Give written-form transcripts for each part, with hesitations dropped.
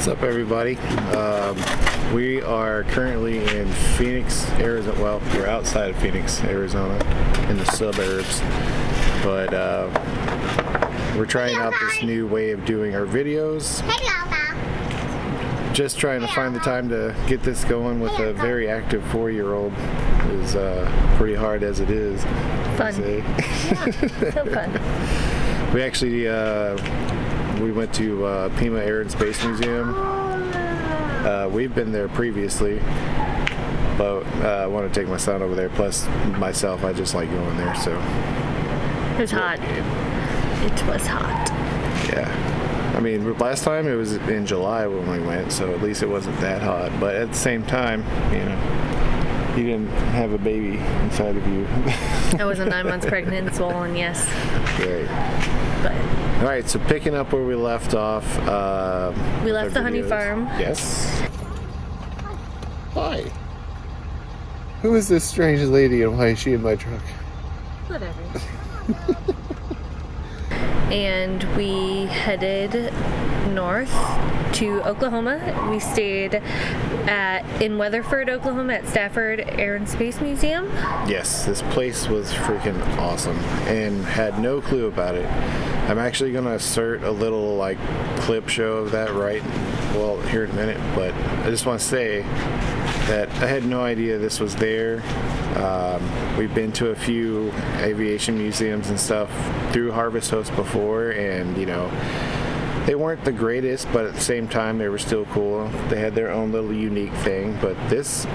What's up, everybody? We are currently in Phoenix, Arizona. Well, we're outside of Phoenix, Arizona, in the suburbs. But we're trying out this new way of doing our videos. Just trying to find the time to get this going with a very active 4-year-old is pretty hard as it is. Fun. Yeah, so fun. We actually we went to Pima Air and Space Museum. We've been there previously, but I want to take my son over there. Plus, myself, I just like going there. So it was hot. It was hot. Yeah. I mean, last time it was in July when we went, so at least it wasn't that hot. But at the same time, you know, you didn't have a baby inside of you. I wasn't 9 months pregnant and swollen, yes. Great. But all right, so picking up where we left off. We left the honey farm. Yes. Hi. Who is this strange lady and why is she in my truck? Whatever. And we headed north to Oklahoma. We stayed in Weatherford, Oklahoma at Stafford Air and Space Museum. Yes, this place was freaking awesome and had no clue about it. I'm actually going to insert a little clip show of that here in a minute, but I just want to say that I had no idea this was there. We've been to a few aviation museums and stuff through Harvest Host before, and you know, they weren't the greatest, but at the same time they were still cool. They had their own little unique thing, but this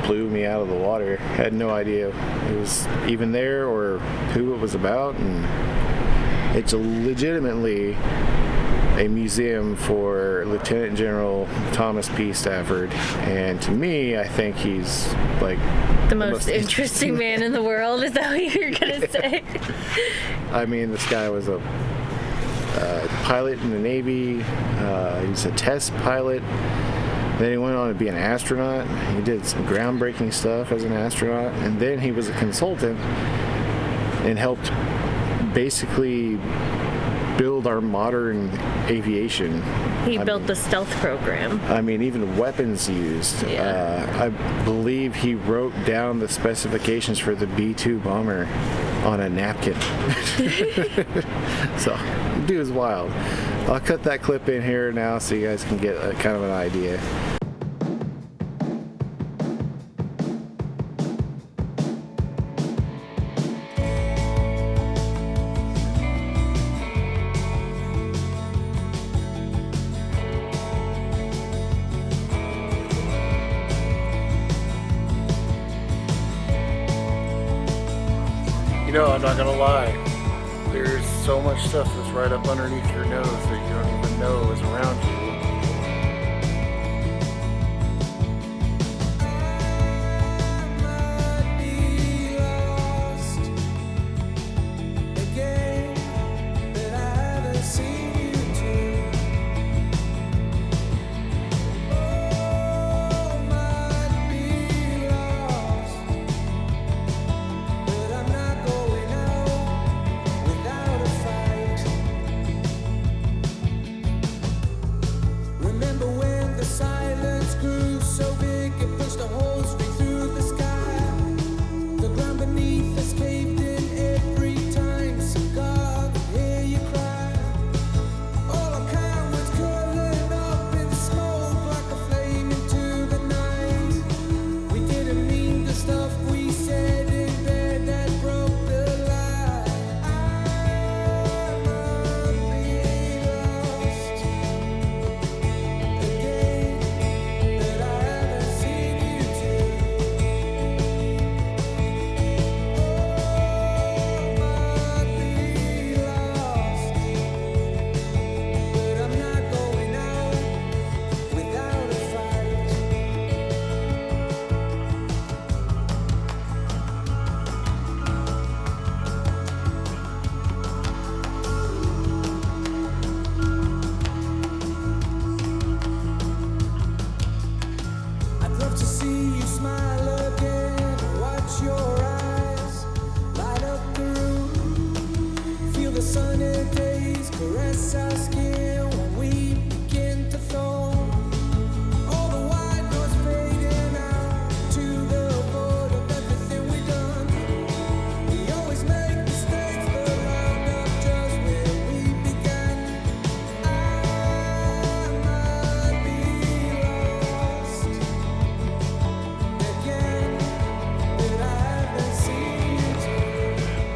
blew me out of the water. Had no idea it was even there or who it was about, and it's legitimately a museum for Lieutenant General Thomas P. Stafford, and to me, I think he's the most interesting man in the world. Is that what you're gonna say? I mean, this guy was a pilot in the Navy. He was a test pilot. Then he went on to be an astronaut. He did some groundbreaking stuff as an astronaut, and then he was a consultant and helped basically build our modern aviation. He built the stealth program. I mean, even weapons used. Yeah. I believe he wrote down the specifications for the B-2 bomber on a napkin. So, dude is wild. I'll cut that clip in here now so you guys can get kind of an idea. You know, I'm not gonna lie, there's so much stuff that's right up underneath your nose that you don't even know is around you.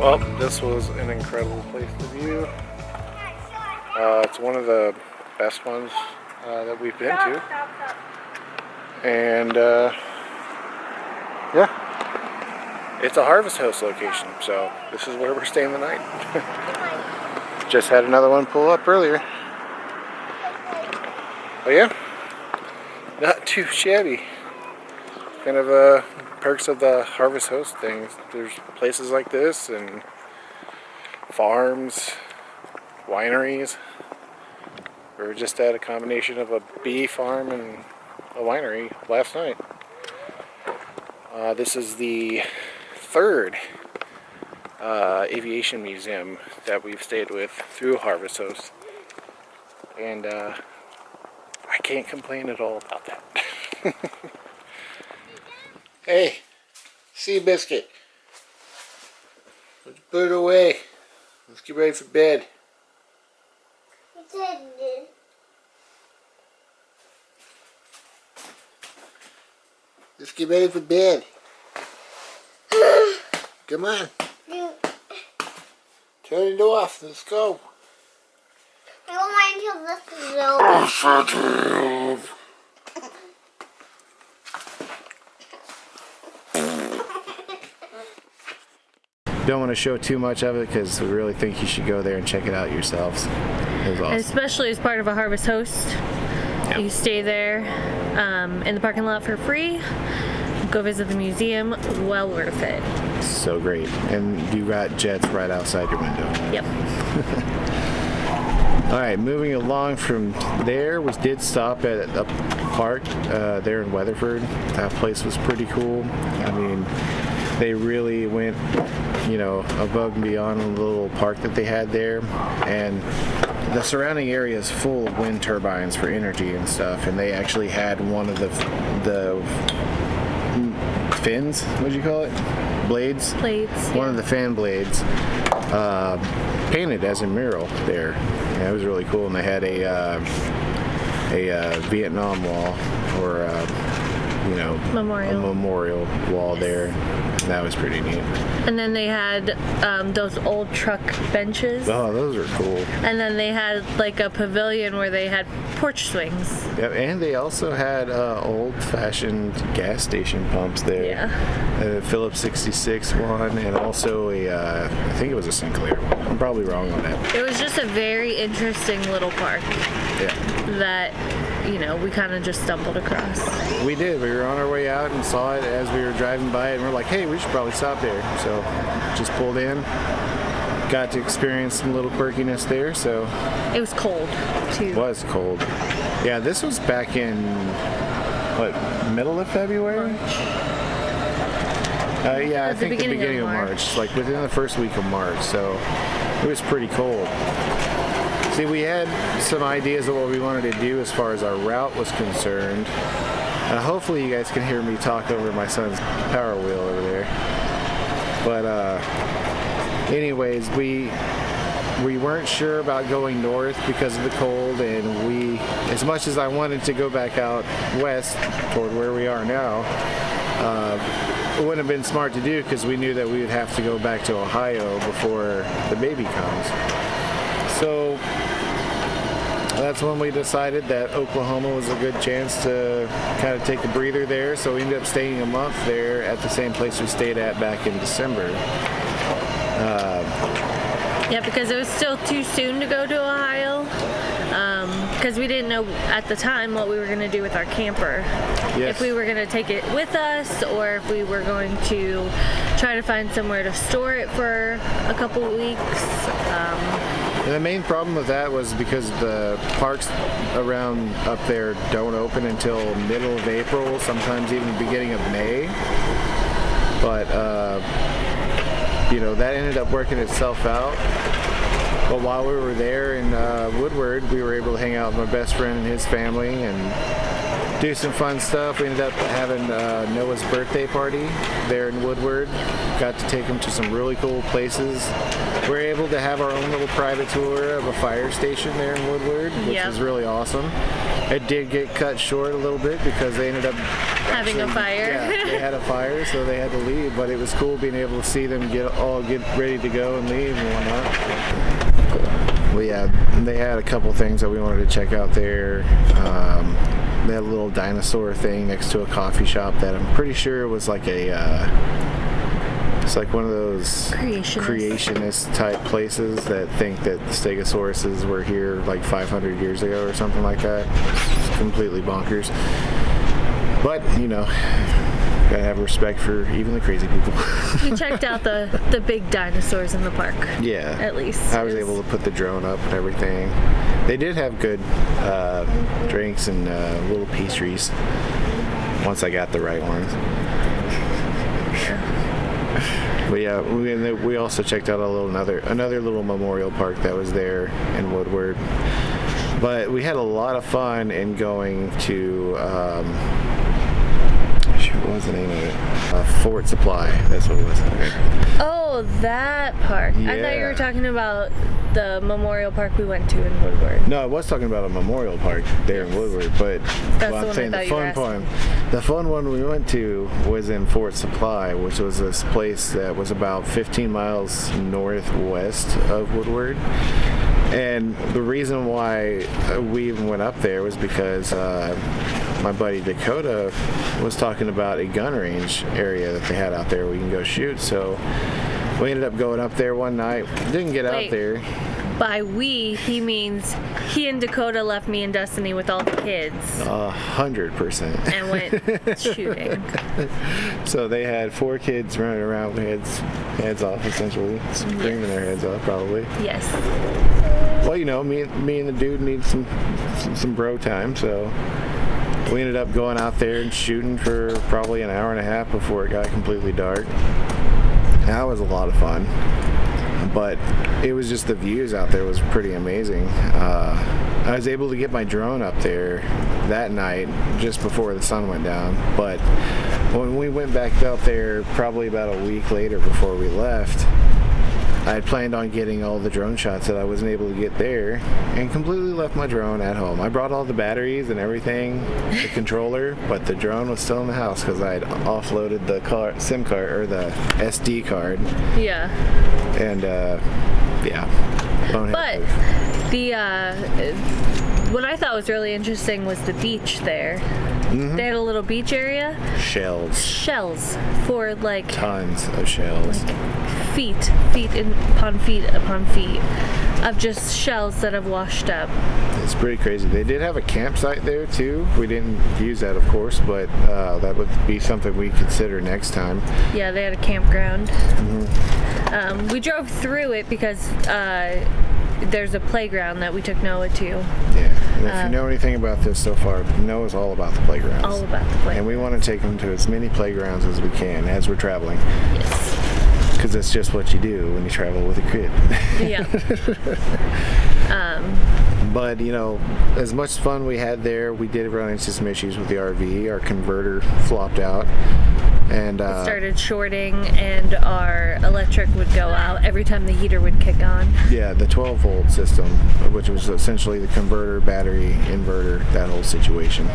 Well, this was an incredible place to view. It's one of the best ones that we've been to. And yeah, it's a Harvest Host location, so this is where we're staying the night. Just had another one pull up earlier. But yeah, not too shabby. Kind of perks of the Harvest Host things. There's places like this and farms, wineries. We were just at a combination of a bee farm and a winery last night. This is the third aviation museum that we've stayed with through Harvest Host. And I can't complain at all about that. Hey, sea biscuit. Let's put it away. Let's get ready for bed. Let's get ready for bed. Come on. Turn it off. Let's go. I don't mind until this is over. Shut up. Don't want to show too much of it because we really think you should go there and check it out yourselves. It was awesome. Especially as part of a Harvest Host. Yep. You stay there in the parking lot for free. Go visit the museum. Well worth it. So great. And you got jets right outside your window. Yep. Alright, moving along from there, we did stop at a park there in Weatherford. That place was pretty cool. I mean, they really went, you know, above and beyond in the little park that they had there. And the surrounding area is full of wind turbines for energy and stuff. And they actually had one of the fins, what'd you call it? Blades? Blades. One of the fan blades painted as a mural there. Yeah, it was really cool. And they had a Vietnam wall or you know, Memorial. a memorial wall there. And that was pretty neat. And then they had those old truck benches. Oh, those are cool. And then they had like a pavilion where they had porch swings. Yep, and they also had old-fashioned gas station pumps there. Yeah. Phillips 66 one, and also I think it was a Sinclair one. I'm probably wrong on that. It was just a very interesting little park Yeah. that, you know, we kind of just stumbled across. We did. We were on our way out and saw it as we were driving by it, and we're like, hey, we should probably stop there. So just pulled in. Got to experience some little quirkiness there, so. It was cold, too. It was cold. Yeah, this was back in, what, middle of February? Yeah, I think the beginning of March. Like within the first week of March, so it was pretty cold. See, we had some ideas of what we wanted to do as far as our route was concerned. Hopefully you guys can hear me talk over my son's power wheel over there. But anyways, we weren't sure about going north because of the cold, and as much as I wanted to go back out west toward where we are now, it wouldn't have been smart to do because we knew that we would have to go back to Ohio before the baby comes. So that's when we decided that Oklahoma was a good chance to kind of take a breather there. So we ended up staying a month there at the same place we stayed at back in December. Yeah, because it was still too soon to go to Ohio. Because we didn't know at the time what we were going to do with our camper. Yes. If we were going to take it with us, or if we were going to try to find somewhere to store it for a couple of weeks. And the main problem with that was because the parks around up there don't open until middle of April, sometimes even beginning of May. But, you know, that ended up working itself out. But while we were there in Woodward, we were able to hang out with my best friend and his family and do some fun stuff. We ended up having Noah's birthday party there in Woodward. Got to take him to some really cool places. We were able to have our own little private tour of a fire station there in Woodward, which was really awesome. It did get cut short a little bit because they ended up having a fire. Yeah, they had a fire, so they had to leave. But it was cool being able to see them get ready to go and leave and whatnot. Well, yeah, they had a couple things that we wanted to check out there. They had a little dinosaur thing next to a coffee shop that I'm pretty sure was like it's like one of those creationist type places that think that the Stegosauruses were here like 500 years ago or something like that. It's completely bonkers. But, you know, gotta have respect for even the crazy people. We checked out the big dinosaurs in the park. Yeah. At least. I was able to put the drone up and everything. They did have good drinks and little pastries once I got the right ones. But yeah, we also checked out another little memorial park that was there in Woodward. But we had a lot of fun in going to what was the name of it? Fort Supply. That's what it was. Okay. Oh, that park. Yeah. I thought you were talking about the memorial park we went to in Woodward. No, I was talking about a memorial park there in Woodward, but I'm saying the fun one we went to was in Fort Supply, which was this place that was about 15 miles northwest of Woodward. And the reason why we even went up there was because my buddy Dakota was talking about a gun range area that they had out there where you can go shoot. So we ended up going up there one night. Didn't get out there. By we, he means he and Dakota left me and Destiny with all the kids. 100%. And went shooting. So they had 4 kids running around with heads off, essentially. Screaming their heads off, probably. Yes. Well, you know, me and the dude need some bro time, so we ended up going out there and shooting for probably an hour and a half before it got completely dark. That was a lot of fun. But it was just the views out there was pretty amazing. I was able to get my drone up there that night just before the sun went down. But when we went back out there probably about a week later before we left, I had planned on getting all the drone shots that I wasn't able to get there and completely left my drone at home. I brought all the batteries and everything, the controller, but the drone was still in the house because I had offloaded the SIM card or the SD card. Yeah. And yeah. But what I thought was really interesting was the beach there. Mm-hmm. They had a little beach area. Shells for like tons of shells. Like feet upon feet of just shells that have washed up. It's pretty crazy. They did have a campsite there too. We didn't use that, of course, but that would be something we consider next time. Yeah, they had a campground. Mm-hmm. We drove through it because there's a playground that we took Noah to. Yeah, and if you know anything about this so far, Noah's all about the playgrounds. All about the playgrounds. And we want to take him to as many playgrounds as we can as we're traveling. Yes. Because that's just what you do when you travel with a kid. Yeah. But, you know, as much fun we had there, we did run into some issues with the RV. Our converter flopped out. And it started shorting, and our electric would go out every time the heater would kick on. Yeah, the 12-volt system, which was essentially the converter, battery, inverter, that whole situation.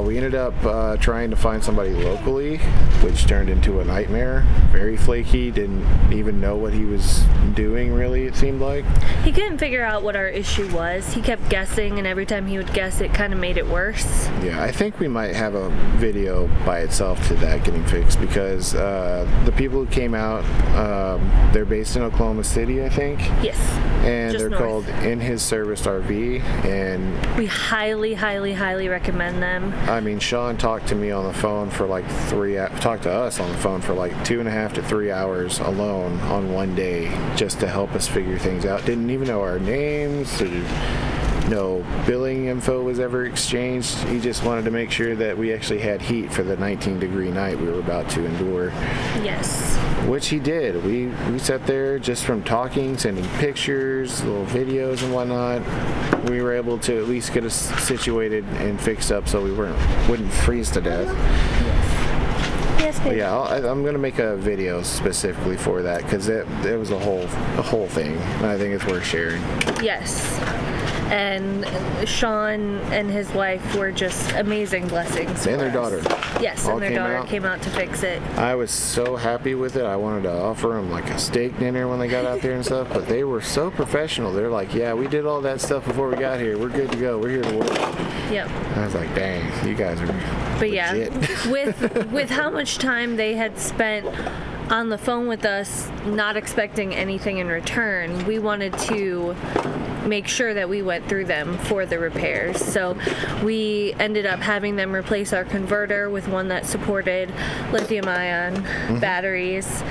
We ended up trying to find somebody locally, which turned into a nightmare. Very flaky, didn't even know what he was doing, really, it seemed like. He couldn't figure out what our issue was. He kept guessing, and every time he would guess, it kind of made it worse. Yeah, I think we might have a video by itself to that getting fixed, because the people who came out, they're based in Oklahoma City, I think. Yes. And just they're north. called In His Serviced RV, and we highly recommend them. I mean, Sean talked to me on the phone for like talked to us on the phone for like 2.5 to 3 hours alone on one day just to help us figure things out. Didn't even know our names. no billing info was ever exchanged. He just wanted to make sure that we actually had heat for the 19-degree night we were about to endure. Yes. Which he did. We sat there just from talking, sending pictures, little videos and whatnot. We were able to at least get us situated and fixed up so we wouldn't freeze to death. Yes, baby. But yeah, I'm gonna make a video specifically for that because it was a whole thing, and I think it's worth sharing. Yes. And Sean and his wife were just amazing blessings. And for their us. daughter. Yes, All and their came daughter out. came out to fix it. I was so happy with it. I wanted to offer them like a steak dinner when they got out there and stuff, but they were so professional. They're like, yeah, we did all that stuff before we got here. We're good to go. We're here to work. Yep. I was like, dang, you guys are But legit. yeah, with how much time they had spent on the phone with us, not expecting anything in return, we wanted to make sure that we went through them for the repairs. So we ended up having them replace our converter with one that supported lithium-ion batteries.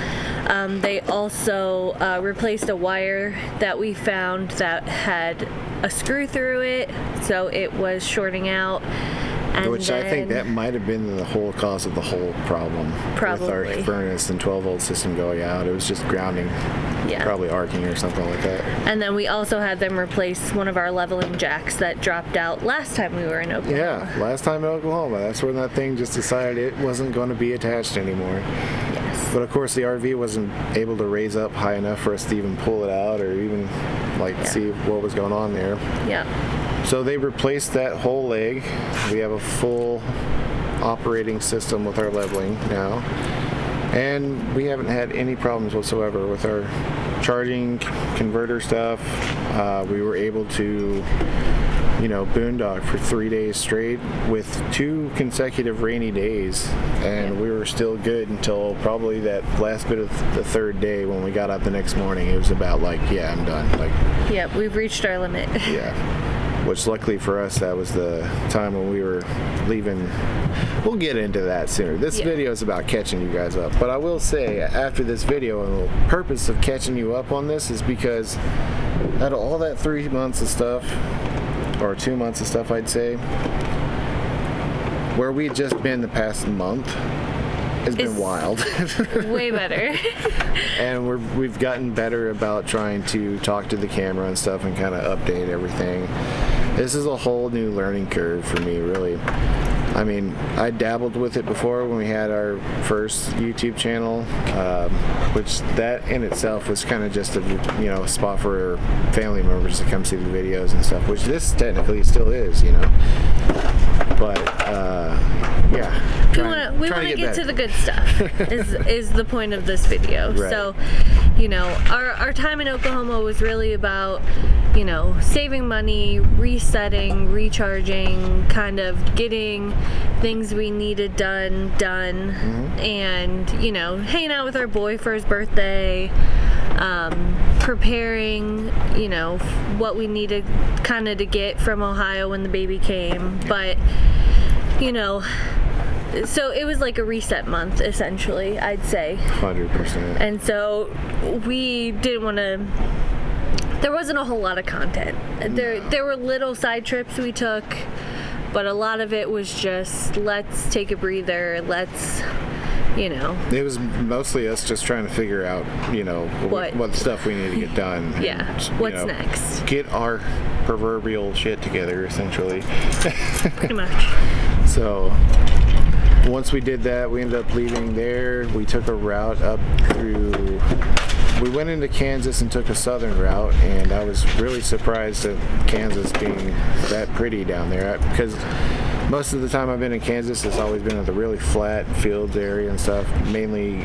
They also replaced a wire that we found that had a screw through it, so it was shorting out. And Which I think then- that might have been the whole cause of the whole problem with our Probably. furnace and 12-volt system going out. It was just grounding, Yeah. probably arcing or something like that. And then we also had them replace one of our leveling jacks that dropped out last time we were in Oklahoma. Yeah, last time in Oklahoma, that's when that thing just decided it wasn't going to be attached anymore. Yes. But of course, the RV wasn't able to raise up high enough for us to even pull it out or even see what was going on there. Yeah. So they replaced that whole leg. We have a full operating system with our leveling now. And we haven't had any problems whatsoever with our charging converter stuff. We were able to, boondock for 3 days straight with 2 consecutive rainy days. And we were still good until probably that last bit of the third day when we got out the next morning. It was about like, yeah, I'm done. Yeah, we've reached our limit. Yeah. Which luckily for us, that was the time when we were leaving. We'll get into that sooner. This video is about catching you guys up. But I will say, after this video, and the purpose of catching you up on this is because out of all that 3 months of stuff, or 2 months of stuff, I'd say, where we'd just been the past month, has been wild. Way better. And we've gotten better about trying to talk to the camera and stuff and kind of update everything. This is a whole new learning curve for me, really. I mean, I dabbled with it before when we had our first YouTube channel, which that in itself was kind of just a spot for family members to come see the videos and stuff, which this technically still is, But yeah, We want to get to the good stuff. is the point of this video. Right. So, our time in Oklahoma was really about, saving money, resetting, recharging, kind of getting things we needed done, and hanging out with our boy for his birthday, preparing, what we needed kind of to get from Ohio when the baby came, but so it was like a reset month, essentially, I'd say. 100%. And so we didn't want to. There wasn't a whole lot of content. There were little side trips we took, but a lot of it was just let's take a breather. Let's, It was mostly us just trying to figure out, what stuff we need to get done. Yeah. And, What's next? Get our proverbial shit together, essentially. Pretty much. So once we did that, we ended up leaving there. We took a route up through. We went into Kansas and took a southern route, and I was really surprised at Kansas being that pretty down there because most of the time I've been in Kansas, it's always been at the really flat fields area and stuff. Mainly,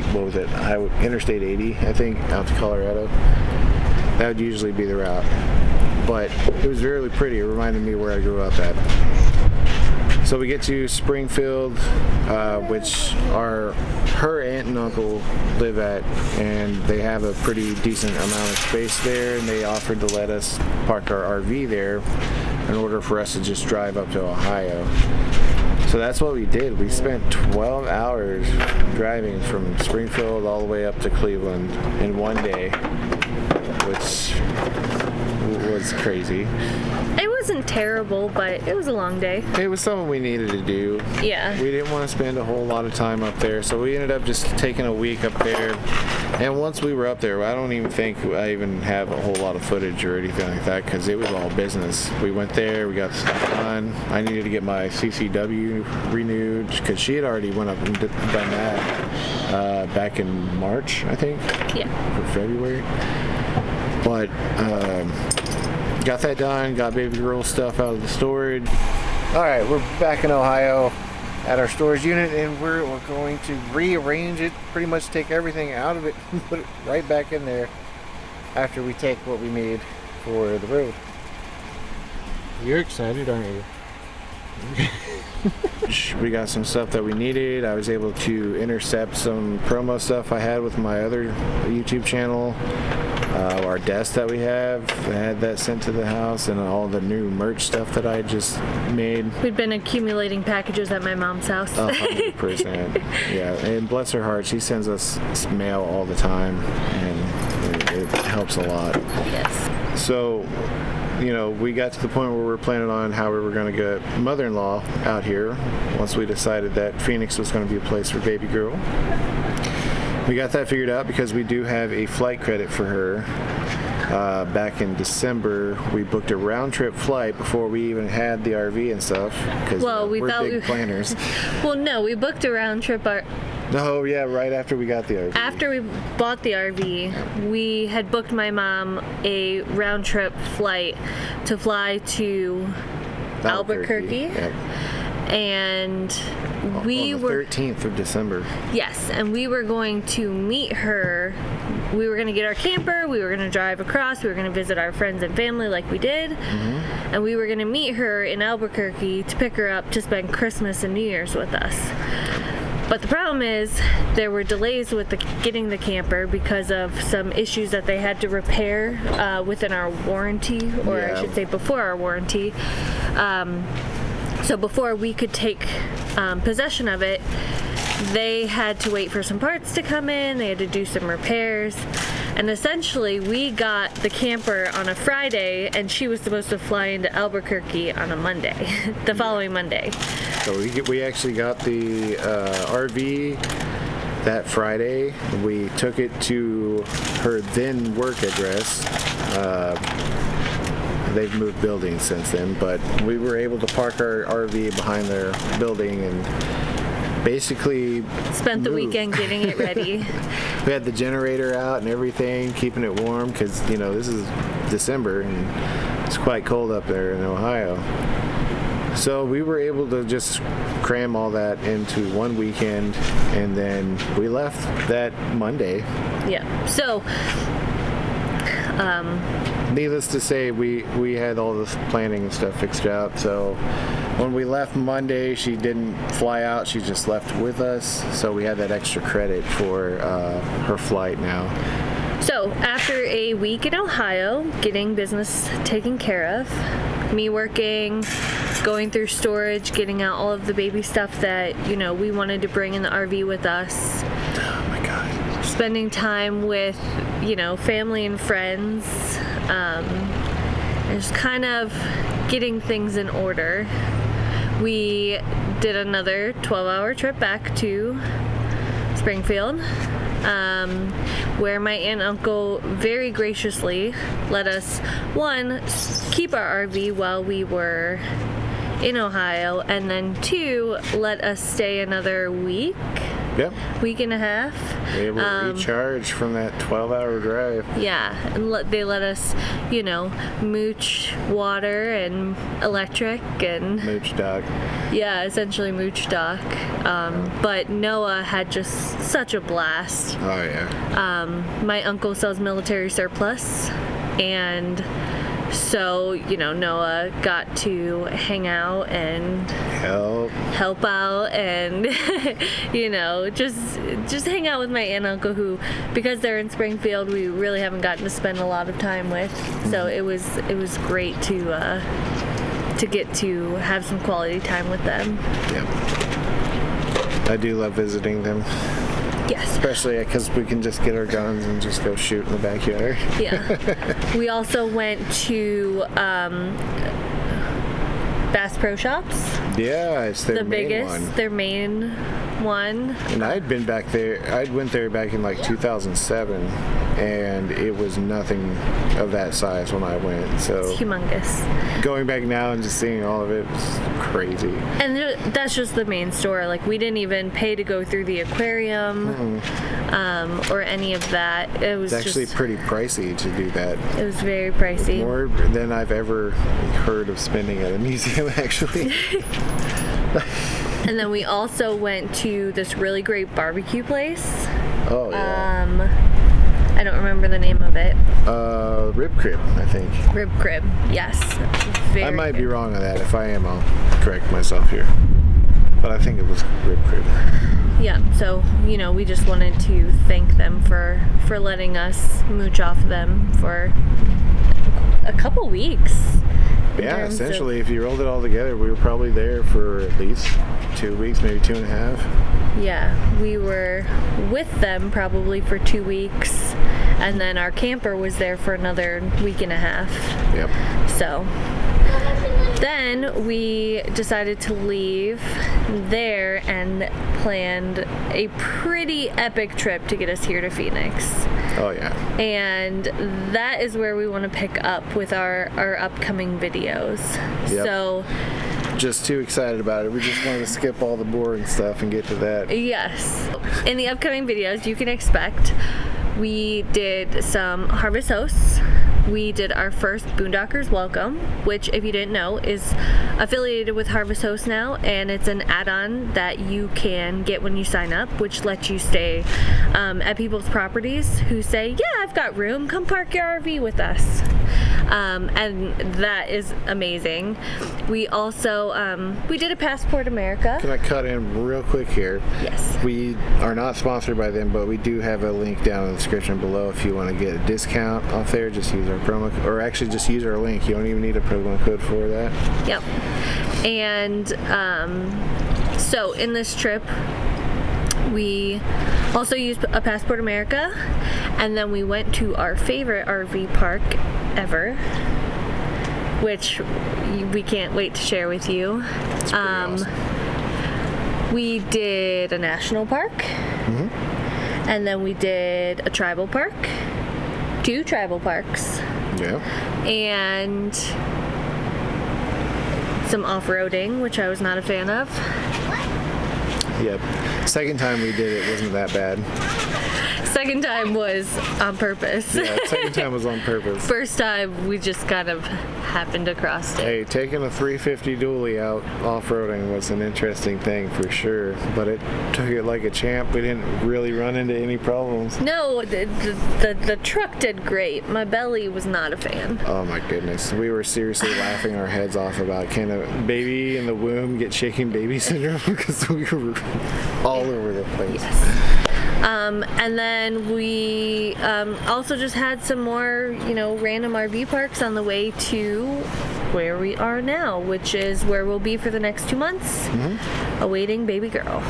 Interstate 80, I think, out to Colorado. That would usually be the route. But it was really pretty. It reminded me where I grew up at. So we get to Springfield, which her aunt and uncle live at, and they have a pretty decent amount of space there, and they offered to let us park our RV there in order for us to just drive up to Ohio. So that's what we did. We spent 12 hours driving from Springfield all the way up to Cleveland in one day, which was crazy. It wasn't terrible, but it was a long day. It was something we needed to do. Yeah. We didn't want to spend a whole lot of time up there, so we ended up just taking a week up there. And once we were up there, I don't even think I even have a whole lot of footage or anything like that because it was all business. We went there, we got stuff done. I needed to get my CCW renewed because she had already went up and done that back in March, I think. Yeah. For February. But got that done, got baby girl stuff out of the storage. All right, we're back in Ohio at our storage unit, and we're going to rearrange it, pretty much take everything out of it and put it right back in there after we take what we made for the road. You're excited, aren't you? We got some stuff that we needed. I was able to intercept some promo stuff I had with my other YouTube channel. Our desk that we have, I had that sent to the house, and all the new merch stuff that I just made. We'd been accumulating packages at my mom's house. 100%. Yeah, and bless her heart, she sends us mail all the time, and it helps a lot. Yes. So, you know, we got to the point where we were planning on how we were going to get mother-in-law out here once we decided that Phoenix was going to be a place for baby girl. We got that figured out because we do have a flight credit for her. Back in December, we booked a round-trip flight before we even had the RV and stuff. Because we're big planners. Well, no, we booked a round trip. No, yeah, right after we got the RV. After we bought the RV, we had booked my mom a round-trip flight to fly to Albuquerque. Yep. And we on the were 13th of December. Yes, and we were going to meet her. We were going to get our camper. We were going to drive across. We were going to visit our friends and family like we did. Mm-hmm. And we were going to meet her in Albuquerque to pick her up to spend Christmas and New Year's with us. But the problem is there were delays with getting the camper because of some issues that they had to repair within our warranty, or I should say before our warranty. So before we could take possession of it, they had to wait for some parts to come in. They had to do some repairs. And essentially, we got the camper on a Friday, and she was supposed to fly into Albuquerque on a Monday, the following Monday. So we actually got the RV that Friday. We took it to her then work address. They've moved buildings since then, but we were able to park our RV behind their building and basically spent the weekend getting it ready. We had the generator out and everything, keeping it warm because, you know, this is December and it's quite cold up there in Ohio. So we were able to just cram all that into one weekend, and then we left that Monday. Yeah. So needless to say, we had all this planning and stuff fixed out. So when we left Monday, she didn't fly out. She just left with us. So we had that extra credit for her flight now. So after a week in Ohio, getting business taken care of, me working, going through storage, getting out all of the baby stuff that, you know, we wanted to bring in the RV with us. Oh my God. Spending time with, you know, family and friends. Just kind of getting things in order. We did another 12-hour trip back to Springfield, where my aunt and uncle very graciously let us, one, keep our RV while we were in Ohio, and then two, let us stay another week. Yep. Week and a half. They were recharged from that 12-hour drive. Yeah, and they let us, you know, mooch water and electric and mooch dock. Yeah, essentially mooch dock. But Noah had just such a blast. Oh yeah. My uncle sells military surplus, and so, you know, Noah got to hang out and help out and, you know, just hang out with my aunt and uncle who, because they're in Springfield, we really haven't gotten to spend a lot of time with. So it was great to get to have some quality time with them. Yep. I do love visiting them. Yes. Especially because we can just get our guns and just go shoot in the backyard. Yeah. We also went to Bass Pro Shops. Yeah, it's their The main biggest, one. their main one. And I'd been back there. I'd went there back in like 2007, and it was nothing of that size when I went. So It's humongous. going back now and just seeing all of it was crazy. And that's just the main store. Like, we didn't even pay to go through the aquarium or any of that. It was It's actually just, pretty pricey to do that. it was very pricey. More than I've ever heard of spending at a museum, actually. And then we also went to this really great barbecue place. Oh, yeah. I don't remember the name of it. Rib Crib, I think. Rib Crib, yes. Very I might be good. wrong on that. If I am, I'll correct myself here. But I think it was Rib Crib. Yeah, so, we just wanted to thank them for letting us mooch off them for a couple weeks. in Yeah, terms of- essentially, if you rolled it all together, we were probably there for at least 2 weeks, maybe 2.5. Yeah, we were with them probably for 2 weeks, and then our camper was there for another week and a half. Yep. So then we decided to leave there and planned a pretty epic trip to get us here to Phoenix. Oh, yeah. And that is where we want to pick up with our upcoming videos. Yep. So Just too excited about it. We just wanted to skip all the boring stuff and get to that. yes, in the upcoming videos you can expect, we did some harvest hosts. We did our first Boondockers Welcome, which, if you didn't know, is affiliated with Harvest Host now, and it's an add-on that you can get when you sign up, which lets you stay at people's properties who say, yeah, I've got room, come park your RV with us. And that is amazing. We also, we did a Passport America. Can I cut in real quick here? Yes. We are not sponsored by them, but we do have a link down in the description below if you want to get a discount off there. Just use our promo, or actually just use our link. You don't even need a promo code for that. Yep. And so in this trip, we also used a Passport America, and then we went to our favorite RV park ever, which we can't wait to share with you. It's pretty awesome. We did a national park, and then we did a tribal park, 2 tribal parks, Yeah. and some off-roading, which I was not a fan of. Yep. Second time we did it wasn't that bad. Second time was on purpose. Yeah, second time was on purpose. First time we just kind of happened across it. Hey, taking a 350 dually out off-roading was an interesting thing for sure, but it took it like a champ. We didn't really run into any problems. No, the truck did great. My belly was not a fan. Oh my goodness. We were seriously laughing our heads off about can a baby in the womb get shaking baby syndrome because we were all over the place. And then we also just had some more, random RV parks on the way to where we are now, which is where we'll be for the next 2 months, awaiting baby girl.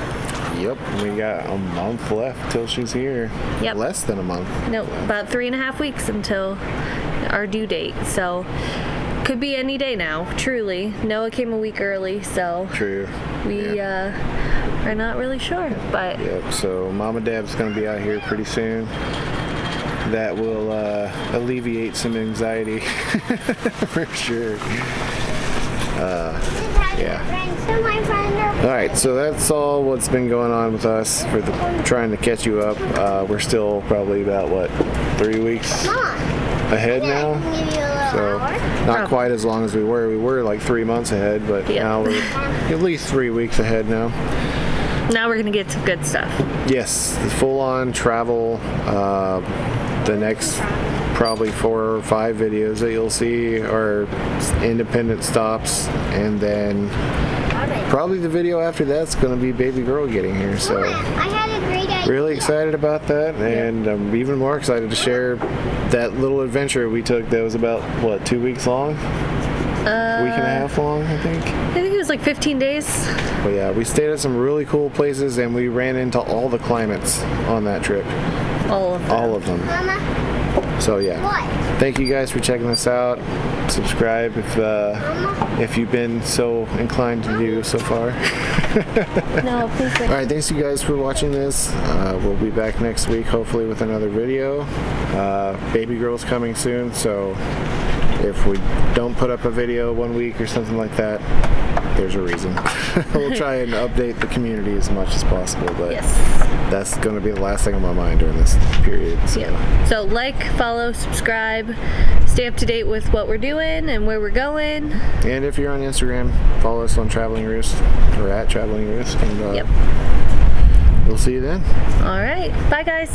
Yep, we got a month left till she's here. Yep. Less than a month. No, about 3.5 weeks until our due date. So could be any day now, truly. Noah came a week early, so True. we are not really sure, but Yep, so Mom and Dad's going to be out here pretty soon. That will alleviate some anxiety for sure. Yeah. All right, so that's all what's been going on with us for trying to catch you up. We're still probably about, 3 weeks ahead now? So not quite as long as we were. We were like 3 months ahead, but Yeah. now we're at least 3 weeks ahead now. now we're gonna get to good stuff. Yes, the full-on travel. The next probably 4 or 5 videos that you'll see are independent stops, and then probably the video after that's going to be baby girl getting here. So I had a great idea. really excited about that, and I'm even more excited to share that little adventure we took that was about 2 weeks long, week and a half long, I think. I think it was was like 15 days. But yeah, we stayed at some really cool places, and we ran into all the climates on that trip. All of them. All of them. Mama, So yeah, what? thank you guys for checking us out. Subscribe if you've been so inclined to do so far. No, please wait. All right, thanks you guys for watching this. We'll be back next week, hopefully with another video. Baby girl's coming soon, so if we don't put up a video 1 week or something like that, there's a reason. We'll try and update the community as much as possible, but Yes. that's going to be the last thing on my mind during this period. So. Yeah. So like, follow, subscribe, stay up to date with what we're doing and where we're going. And if you're on Instagram, follow us on Traveling Roost or at Traveling Roost, and Yep. we'll see you then. All right. Bye, guys.